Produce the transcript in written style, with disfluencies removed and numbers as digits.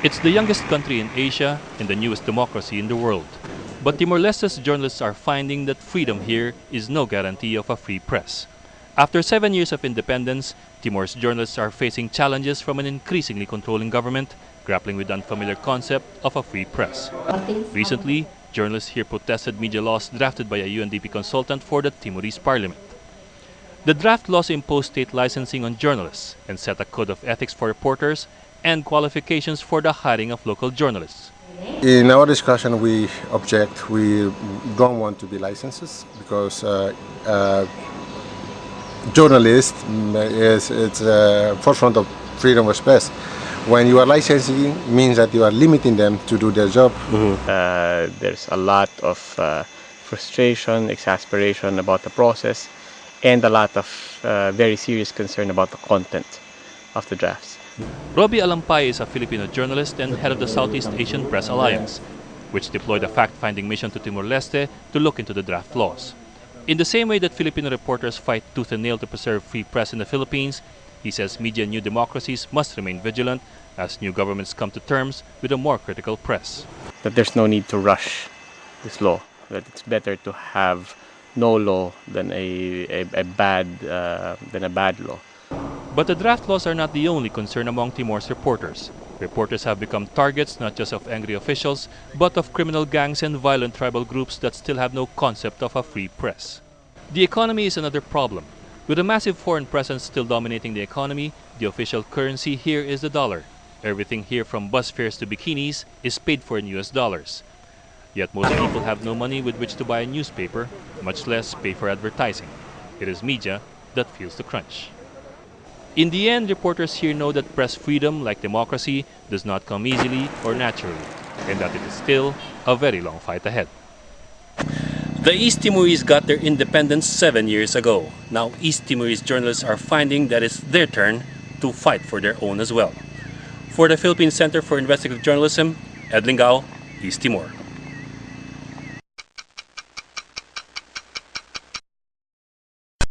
It's the youngest country in Asia and the newest democracy in the world. But Timor Leste's journalists are finding that freedom here is no guarantee of a free press. After 7 years of independence, Timor's journalists are facing challenges from an increasingly controlling government, grappling with the unfamiliar concept of a free press. Recently, journalists here protested media laws drafted by a UNDP consultant for the Timorese parliament. The draft laws impose state licensing on journalists and set a code of ethics for reporters and qualifications for the hiring of local journalists. In our discussion, we object. We don't want to be licenses because journalist it's forefront of freedom of express. When you are licensing, means that you are limiting them to do their job. There's a lot of frustration, exasperation about the process, and a lot of very serious concern about the content of the drafts. Robbie Alampay is a Filipino journalist and head of the Southeast Asian Press Alliance, which deployed a fact-finding mission to Timor Leste to look into the draft laws. In the same way that Filipino reporters fight tooth and nail to preserve free press in the Philippines, he says media in new democracies must remain vigilant as new governments come to terms with a more critical press. That there's no need to rush this law, that it's better to have no law than a bad law. But the draft laws are not the only concern among Timor's reporters. Reporters have become targets not just of angry officials, but of criminal gangs and violent tribal groups that still have no concept of a free press. The economy is another problem. With a massive foreign presence still dominating the economy, the official currency here is the dollar. Everything here from bus fares to bikinis is paid for in US dollars. Yet most people have no money with which to buy a newspaper, much less pay for advertising. It is media that feels the crunch. In the end, reporters here know that press freedom, like democracy, does not come easily or naturally, and that it is still a very long fight ahead. The East Timorese got their independence 7 years ago. Now East Timorese journalists are finding that it's their turn to fight for their own as well. For the Philippine Center for Investigative Journalism, Ed Lingao, East Timor.